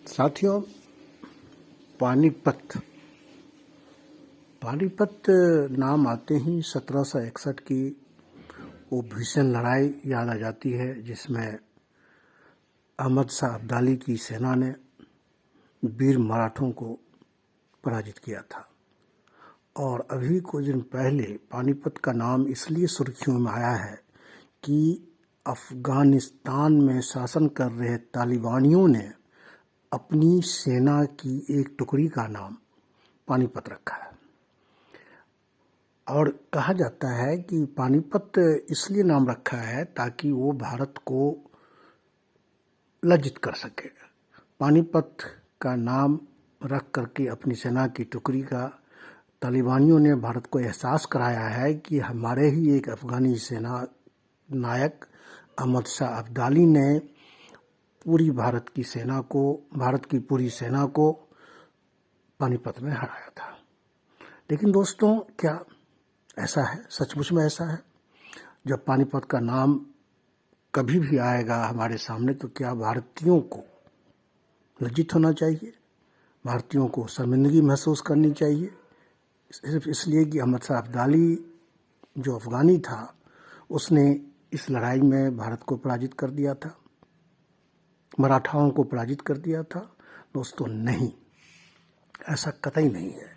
साथियों, पानीपत पानीपत नाम आते ही 1761 की वो भीषण लड़ाई याद आ जाती है, जिसमें अहमद शाह अब्दाली की सेना ने वीर मराठों को पराजित किया था। और अभी कुछ दिन पहले पानीपत का नाम इसलिए सुर्खियों में आया है कि अफ़गानिस्तान में शासन कर रहे तालिबानियों ने अपनी सेना की एक टुकड़ी का नाम पानीपत रखा है। और कहा जाता है कि पानीपत इसलिए नाम रखा है ताकि वो भारत को लज्जित कर सके। पानीपत का नाम रख करके अपनी सेना की टुकड़ी का तालिबानियों ने भारत को एहसास कराया है कि हमारे ही एक अफ़गानी सेना नायक अहमद शाह अब्दाली ने भारत की पूरी सेना को पानीपत में हराया था। लेकिन दोस्तों, क्या ऐसा है? सचमुच में ऐसा है? जब पानीपत का नाम कभी भी आएगा हमारे सामने, तो क्या भारतीयों को लज्जित होना चाहिए? भारतीयों को शर्मिंदगी महसूस करनी चाहिए सिर्फ इसलिए कि अहमद शाह अब्दाली जो अफ़गानी था, उसने इस लड़ाई में भारत को पराजित कर दिया था, मराठाओं को पराजित कर दिया था? दोस्तों, नहीं, ऐसा कतई नहीं है।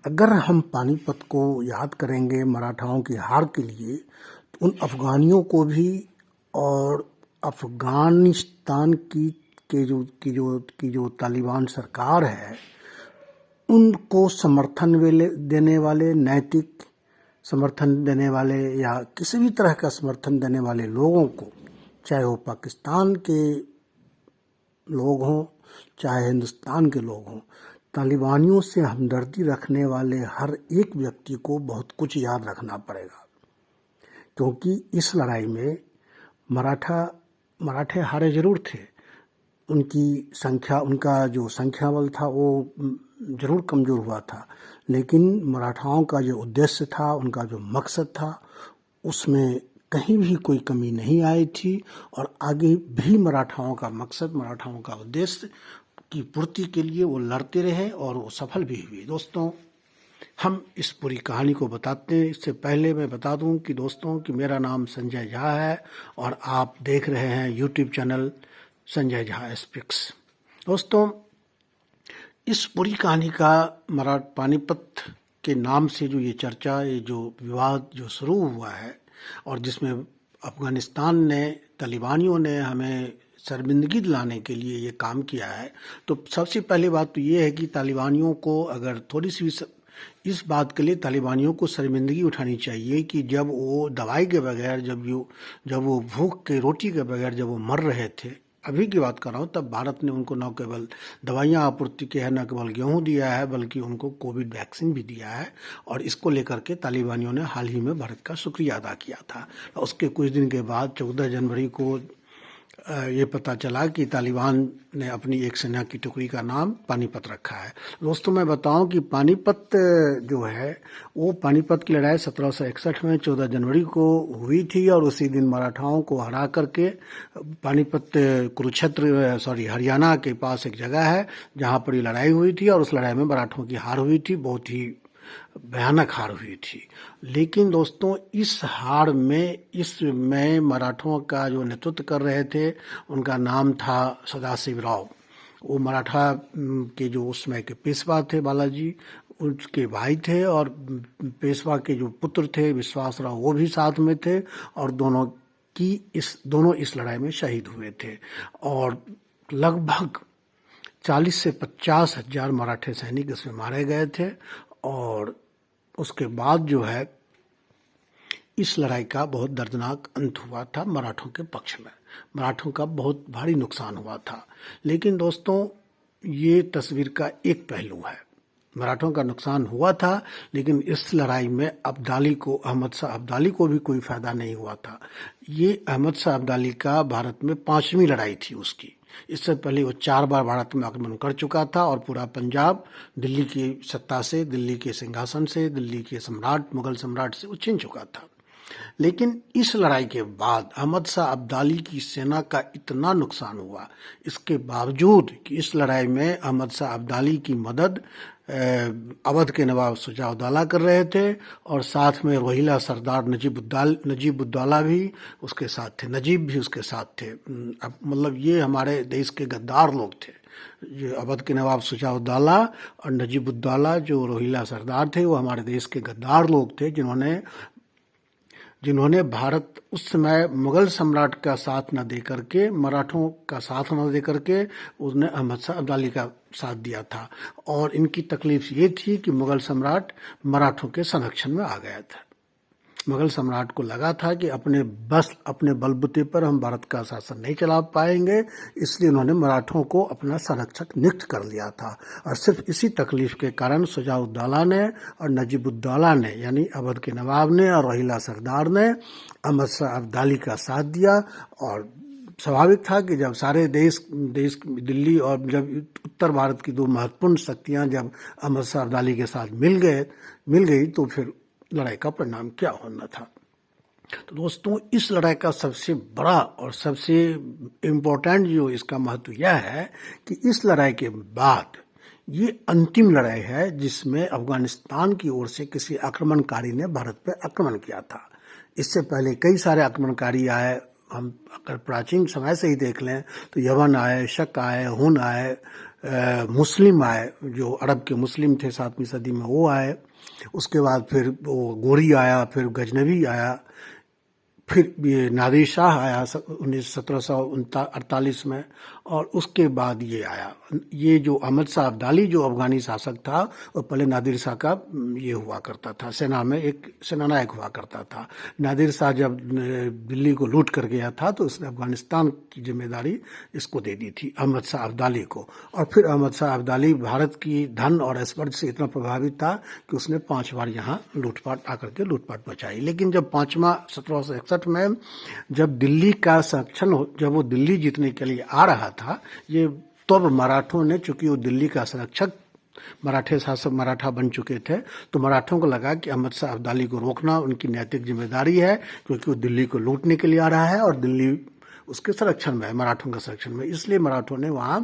अगर हम पानीपत को याद करेंगे मराठाओं की हार के लिए, तो उन अफ़गानियों को भी और अफ़गानिस्तान की जो तालिबान सरकार है, उनको समर्थन देने वाले, नैतिक समर्थन देने वाले या किसी भी तरह का समर्थन देने वाले लोगों को, चाहे वो पाकिस्तान के लोग हों चाहे हिंदुस्तान के लोग हों, तालिबानियों से हमदर्दी रखने वाले हर एक व्यक्ति को बहुत कुछ याद रखना पड़ेगा। क्योंकि इस लड़ाई में मराठे हारे जरूर थे, उनका जो संख्या बल था वो जरूर कमज़ोर हुआ था, लेकिन मराठाओं का जो उद्देश्य था, उनका जो मकसद था, उसमें कहीं भी कोई कमी नहीं आई थी। और आगे भी मराठाओं का मकसद, मराठाओं का उद्देश्य की पूर्ति के लिए वो लड़ते रहे और वो सफल भी हुए। दोस्तों, हम इस पूरी कहानी को बताते हैं, इससे पहले मैं बता दूं कि दोस्तों कि मेरा नाम संजय झा है और आप देख रहे हैं YouTube channel Sanjay Jha speaks. दोस्तों, इस पूरी कहानी का पानीपत के नाम से जो ये चर्चा, ये जो विवाद जो शुरू हुआ है और जिसमें अफ़गानिस्तान ने, तालिबानियों ने हमें शर्मिंदगी दिलाने के लिए ये काम किया है, तो सबसे पहली बात तो ये है कि तालिबानियों को अगर थोड़ी सी इस बात के लिए तालिबानियों को शर्मिंदगी उठानी चाहिए कि जब वो दवाई के बगैर, जब वो भूख के रोटी के बगैर जब वो मर रहे थे, अभी की बात कर रहा हूँ, तब भारत ने उनको न केवल दवाइयाँ आपूर्ति की है, न केवल गेहूँ दिया है, बल्कि उनको कोविड वैक्सीन भी दिया है। और इसको लेकर के तालिबानियों ने हाल ही में भारत का शुक्रिया अदा किया था। उसके कुछ दिन के बाद 14 जनवरी को ये पता चला कि तालिबान ने अपनी एक सेना की टुकड़ी का नाम पानीपत रखा है। दोस्तों, मैं बताऊं कि पानीपत जो है, वो पानीपत की लड़ाई 1761 में 14 जनवरी को हुई थी और उसी दिन मराठाओं को हरा करके पानीपत हरियाणा के पास एक जगह है जहां पर ये लड़ाई हुई थी और उस लड़ाई में मराठों की हार हुई थी, बहुत ही भयानक हार हुई थी। लेकिन दोस्तों, इसमें मराठों का जो नेतृत्व कर रहे थे, उनका नाम था सदाशिव राव। वो मराठा के जो उस समय के पेशवा थे, बालाजी, उसके भाई थे, और पेशवा के जो पुत्र थे विश्वासराव, वो भी साथ में थे, और दोनों इस लड़ाई में शहीद हुए थे। और लगभग 40 से 50 हजार मराठे सैनिक इसमें मारे गए थे। और उसके बाद जो है, इस लड़ाई का बहुत दर्दनाक अंत हुआ था मराठों के पक्ष में। मराठों का बहुत भारी नुकसान हुआ था। लेकिन दोस्तों, ये तस्वीर का एक पहलू है। मराठों का नुकसान हुआ था, लेकिन इस लड़ाई में अहमद शाह अब्दाली को भी कोई फायदा नहीं हुआ था। ये अहमद शाह अब्दाली का भारत में 5वीं लड़ाई थी उसकी। इससे पहले वो 4 बार भारत में आक्रमण कर चुका था और पूरा पंजाब दिल्ली की सत्ता से, दिल्ली के सिंहासन से, दिल्ली के मुगल सम्राट से वो छीन चुका था। लेकिन इस लड़ाई के बाद अहमद शाह अब्दाली की सेना का इतना नुकसान हुआ, इसके बावजूद कि इस लड़ाई में अहमद शाह अब्दाली की मदद अवध के नवाब शुजाउद्दौला कर रहे थे और साथ में रोहिला सरदार नजीबुद्दौला भी उसके साथ थे, नजीब भी उसके साथ थे। अब मतलब ये हमारे देश के गद्दार लोग थे। जो अवध के नवाब शुजाउद्दौला और नजीबुद्दौला जो रोहिला सरदार थे, वो हमारे देश के गद्दार लोग थे जिन्होंने भारत उस समय मुगल सम्राट का साथ न दे करके, मराठों का साथ न दे करके उसने अहमद शाह अब्दाली का साथ दिया था। और इनकी तकलीफ ये थी कि मुगल सम्राट मराठों के संरक्षण में आ गया था। मुगल सम्राट को लगा था कि अपने बलबूते पर हम भारत का शासन नहीं चला पाएंगे, इसलिए उन्होंने मराठों को अपना संरक्षक नियुक्त कर लिया था। और सिर्फ इसी तकलीफ के कारण शुजाउद्दौला ने और नजीबुद्दौला ने, यानी अवध के नवाब ने और रोहिला सरदार ने अहमद शाह अब्दाली का साथ दिया। और स्वाभाविक था कि जब सारे देश दिल्ली और जब उत्तर भारत की दो महत्वपूर्ण शक्तियां जब अहमद शाह अब्दाली के साथ मिल गई तो फिर लड़ाई का परिणाम क्या होना था। तो दोस्तों, इस लड़ाई का सबसे बड़ा और सबसे इम्पोर्टेंट जो इसका महत्व यह है कि इस लड़ाई के बाद ये अंतिम लड़ाई है जिसमें अफगानिस्तान की ओर से किसी आक्रमणकारी ने भारत पर आक्रमण किया था। इससे पहले कई सारे आक्रमणकारी आए। हम अगर प्राचीन समय से ही देख लें तो यवन आए, शक आए, हुन आए, मुस्लिम आए, जो अरब के मुस्लिम थे 7वीं सदी में, वो आए। उसके बाद फिर वो गोरी आया, फिर गजनवी आया, फिर ये नादिर शाह आया 1748 में, और उसके बाद ये आया। ये जो अहमद शाह अब्दाली जो अफगानी शासक था, वो पहले नादिर शाह का ये हुआ करता था, सेना में एक सेनानायक हुआ करता था। नादिर शाह जब दिल्ली को लूट कर गया था तो उसने अफगानिस्तान की जिम्मेदारी इसको दे दी थी, अहमद शाह अब्दाली को। और फिर अहमद शाह अब्दाली भारत की धन और ऐश्वर्य से इतना प्रभावित था कि उसने 5 बार यहाँ लूटपाट आकर के लूटपाट मचाई। लेकिन जब 5वां 1761 में जब दिल्ली का संरक्षण, जब वो दिल्ली जीतने के लिए आ रहा था, ये तो मराठों ने, चूंकि वो दिल्ली का संरक्षक मराठे शासक मराठा बन चुके थे, तो मराठों को लगा कि अहमद शाह अब्दाली को रोकना उनकी नैतिक जिम्मेदारी है, क्योंकि वो दिल्ली को लूटने के लिए आ रहा है और दिल्ली उसके संरक्षण में है, मराठों के संरक्षण में। इसलिए मराठों ने वहां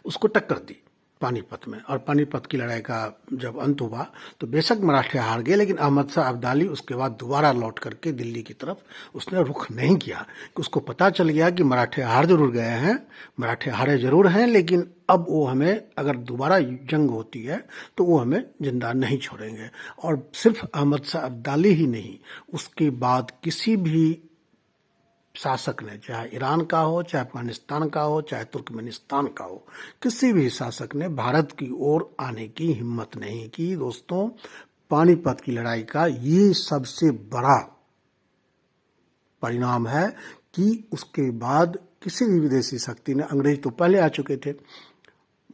उसको टक्कर दी पानीपत में। और पानीपत की लड़ाई का जब अंत हुआ तो बेशक मराठे हार गए, लेकिन अहमद शाह अब्दाली उसके बाद दोबारा लौट करके दिल्ली की तरफ उसने रुख नहीं किया। कि उसको पता चल गया कि मराठे हार जरूर गए हैं, मराठे हारे जरूर हैं, लेकिन अब वो हमें, अगर दोबारा जंग होती है तो वो हमें जिंदा नहीं छोड़ेंगे। और सिर्फ अहमद शाह अब्दाली ही नहीं, उसके बाद किसी भी शासक ने, चाहे ईरान का हो, चाहे अफगानिस्तान का हो, चाहे तुर्कमेनिस्तान का हो, किसी भी शासक ने भारत की ओर आने की हिम्मत नहीं की। दोस्तों, पानीपत की लड़ाई का ये सबसे बड़ा परिणाम है कि उसके बाद किसी भी विदेशी शक्ति ने, अंग्रेज तो पहले आ चुके थे,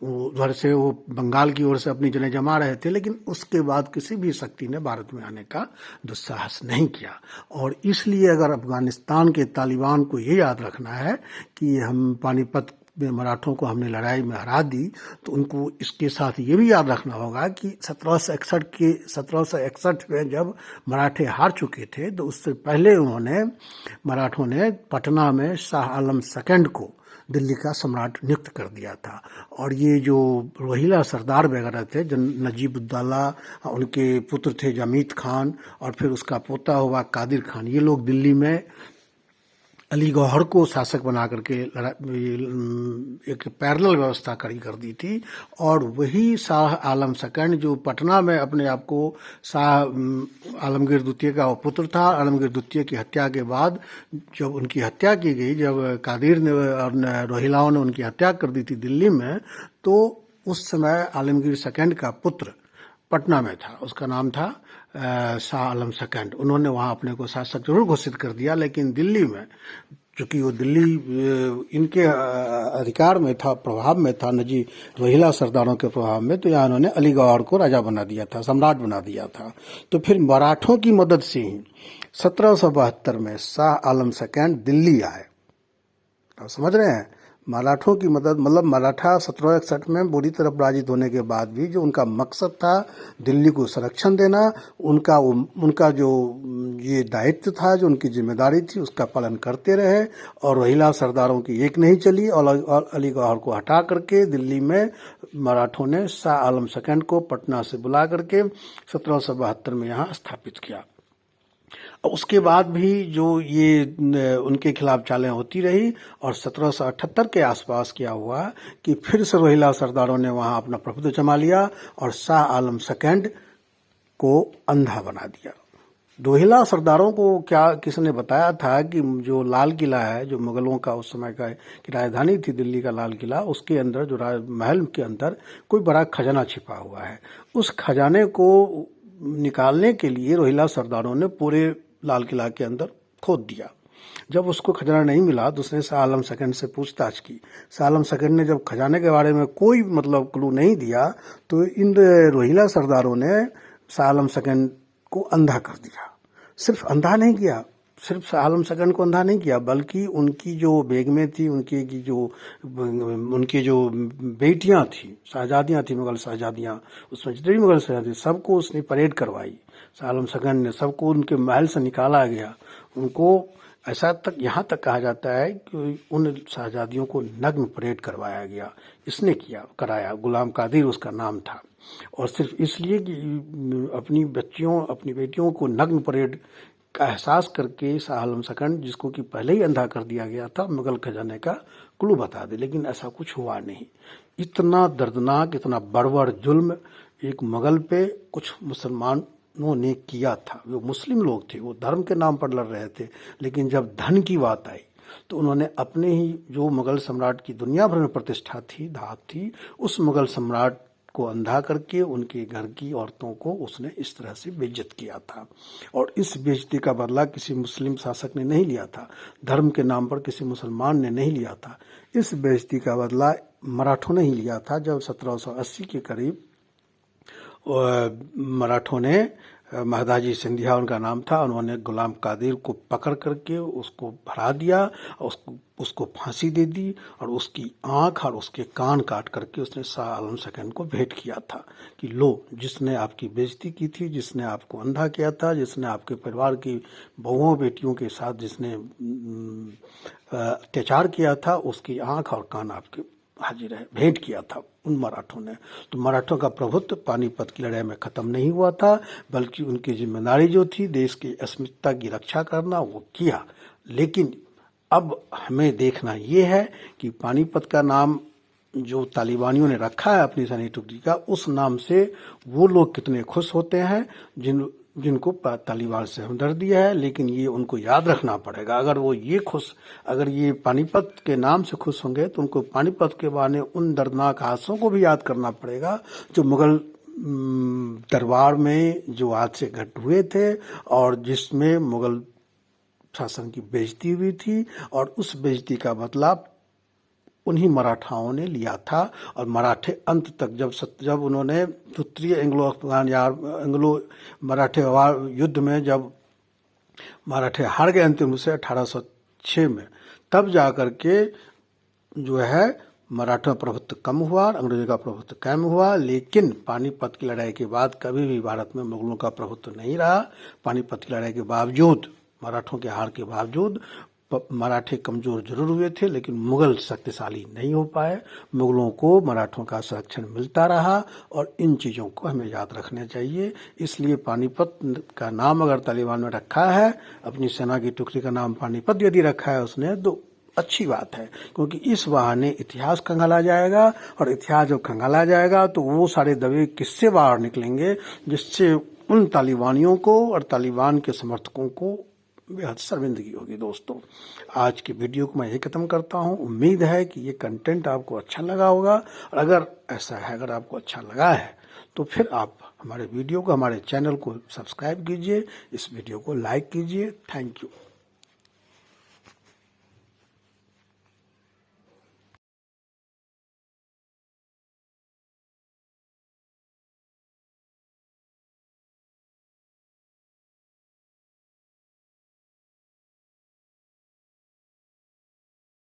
वो उधर से वो बंगाल की ओर से अपनी जनें जमा रहे थे, लेकिन उसके बाद किसी भी शक्ति ने भारत में आने का दुस्साहस नहीं किया। और इसलिए अगर अफगानिस्तान के तालिबान को ये याद रखना है कि हम पानीपत में मराठों को हमने लड़ाई में हरा दी, तो उनको इसके साथ ये भी याद रखना होगा कि 1761 में जब मराठे हार चुके थे, तो उससे पहले मराठों ने पटना में शाह आलम सेकंड को दिल्ली का सम्राट नियुक्त कर दिया था। और ये जो रोहिला सरदार वगैरह थे, नजीबुद्दौला, उनके पुत्र थे जमीत खान, और फिर उसका पोता हुआ कादिर खान, ये लोग दिल्ली में अली गौहर को शासक बना करके एक पैरेलल व्यवस्था खड़ी कर दी थी। और वही शाह आलम सेकंड जो पटना में अपने आप को शाह आलमगीर द्वितीय का पुत्र था, आलमगीर द्वितीय की हत्या के बाद जब उनकी हत्या की गई, जब कादिर ने और रोहिलाओं ने उनकी हत्या कर दी थी दिल्ली में, तो उस समय आलमगीर सेकंड का पुत्र पटना में था, उसका नाम था शाह आलम सेकंड। उन्होंने वहाँ अपने को शासक जरूर घोषित कर दिया, लेकिन दिल्ली में, चूंकि वो दिल्ली इनके अधिकार में था, प्रभाव में था, रोहिला सरदारों के प्रभाव में, तो यहाँ उन्होंने अली गौहर को राजा बना दिया था, सम्राट बना दिया था। तो फिर मराठों की मदद से ही 1772 में शाह आलम सेकंड दिल्ली आए। आप समझ रहे हैं, मराठों की मदद, मतलब मराठा 1761 में बुरी तरह पराजित होने के बाद भी जो उनका मकसद था दिल्ली को संरक्षण देना, उनका जो ये दायित्व था, जो उनकी जिम्मेदारी थी, उसका पालन करते रहे। और रोहिला सरदारों की एक नहीं चली और अलीगढ़ को हटा करके दिल्ली में मराठों ने शाह आलम सेकंड को पटना से बुला करके 1772 में यहाँ स्थापित किया। उसके बाद भी जो ये उनके खिलाफ चालें होती रही और 1778 के आसपास क्या हुआ कि फिर से रोहिला सरदारों ने वहां अपना प्रभुत्व जमा लिया और शाह आलम सेकंड को अंधा बना दिया। रोहिला सरदारों को क्या किसने बताया था कि जो लाल किला है, जो मुगलों का उस समय का की राजधानी थी दिल्ली का लाल किला, उसके अंदर जो महल के अंदर कोई बड़ा खजाना छिपा हुआ है। उस खजाने को निकालने के लिए रोहिला सरदारों ने पूरे लाल किला के अंदर खोद दिया। जब उसको खजाना नहीं मिला तो उसने शाह आलम सेकंड से पूछताछ की। शाह आलम सेकंड ने जब खजाने के बारे में कोई मतलब क्लू नहीं दिया तो इन रोहिला सरदारों ने शाह आलम सेकंड को अंधा कर दिया। सिर्फ अंधा नहीं किया, सिर्फ शाह आलम सेकंड को अंधा नहीं किया, बल्कि उनकी जो बेगमें थी, उनकी जो बेटियां थी, शहजादियां थी, मुगल शहजादियां, उसमें जितनी भी मुगल शहजादी, सबको उसने परेड करवाई। शाह आलम सेकंड ने सबको उनके महल से निकाला गया। उनको ऐसा तक यहाँ तक कहा जाता है कि उन शहजादियों को नग्न परेड करवाया गया। इसने कराया, गुलाम कादिर उसका नाम था। और सिर्फ इसलिए कि अपनी बेटियों को नग्न परेड का एहसास करके शाह आलम सेकंड, जिसको कि पहले ही अंधा कर दिया गया था, मुगल खजाने का क्लू बता दे, लेकिन ऐसा कुछ हुआ नहीं। इतना दर्दनाक, इतना बर्बर जुल्म एक मुगल पे कुछ मुसलमानों ने किया था। वो मुस्लिम लोग थे, वो धर्म के नाम पर लड़ रहे थे, लेकिन जब धन की बात आई तो उन्होंने अपने ही जो मुगल सम्राट की दुनिया भर में प्रतिष्ठा थी, धाक थी, उस मुगल सम्राट को अंधा करके उनके घर की औरतों को उसने इस तरह से बेइज्जत किया था। और इस बेइज्जती का बदला किसी मुस्लिम शासक ने नहीं लिया था, धर्म के नाम पर किसी मुसलमान ने नहीं लिया था। इस बेइज्जती का बदला मराठों ने ही लिया था। जब 1780 के करीब मराठों ने, महदाजी सिंधिया उनका नाम था, उन्होंने गुलाम कादिर को पकड़ करके उसको भरा दिया और उसको फांसी दे दी और उसकी आंख और उसके कान काट करके उसने शाह आलम सेकंड को भेंट किया था कि लो, जिसने आपकी बेइज्जती की थी, जिसने आपको अंधा किया था, जिसने आपके परिवार की बहुओं बेटियों के साथ जिसने अत्याचार किया था, उसकी आंख और कान आपके हाजिर है, भेंट किया था उन मराठों ने। तो मराठों का प्रभुत्व पानीपत की लड़ाई में खत्म नहीं हुआ था, बल्कि उनकी जिम्मेदारी जो थी देश की अस्मिता की रक्षा करना, वो किया। लेकिन अब हमें देखना ये है कि पानीपत का नाम जो तालिबानियों ने रखा है अपनी सैनिक टुकड़ी का, उस नाम से वो लोग कितने खुश होते हैं जिनको तालिबान से हमदर्दी है। लेकिन ये उनको याद रखना पड़ेगा, अगर ये पानीपत के नाम से खुश होंगे तो उनको पानीपत के बारे में उन दर्दनाक हादसों को भी याद करना पड़ेगा जो मुगल दरबार में जो हादसे घट हुए थे और जिसमें मुगल शासन की बेइज्जती हुई थी। और उस बेइज्जती का बदला उन्हीं मराठाओं ने लिया था। और मराठे अंत तक जब उन्होंने द्वितीय एंग्लो मराठे युद्ध में जब मराठे हार गए अंतिम रूप से 1806 में, तब जाकर के जो है मराठा प्रभुत्व कम हुआ, अंग्रेजों का प्रभुत्व कम हुआ। लेकिन पानीपत की लड़ाई के बाद कभी भी भारत में मुगलों का प्रभुत्व नहीं रहा। पानीपत की लड़ाई के बावजूद, मराठों के हार के बावजूद मराठे कमजोर जरूर हुए थे, लेकिन मुगल शक्तिशाली नहीं हो पाए। मुगलों को मराठों का संरक्षण मिलता रहा और इन चीज़ों को हमें याद रखना चाहिए। इसलिए पानीपत का नाम अगर तालिबान में रखा है, अपनी सेना की टुकड़ी का नाम पानीपत यदि रखा है उसने, तो अच्छी बात है, क्योंकि इस बहाने इतिहास खंगाला जाएगा। और इतिहास जब खंगाला जाएगा तो वो सारे दबे किस्से बाहर निकलेंगे, जिससे उन तालिबानियों को और तालिबान के समर्थकों को बेहद शर्मिंदगी होगी। दोस्तों, आज की वीडियो को मैं यही खत्म करता हूँ। उम्मीद है कि ये कंटेंट आपको अच्छा लगा होगा, और अगर ऐसा है, अगर आपको अच्छा लगा है तो फिर आप हमारे वीडियो को, हमारे चैनल को सब्सक्राइब कीजिए, इस वीडियो को लाइक कीजिए। Thank you.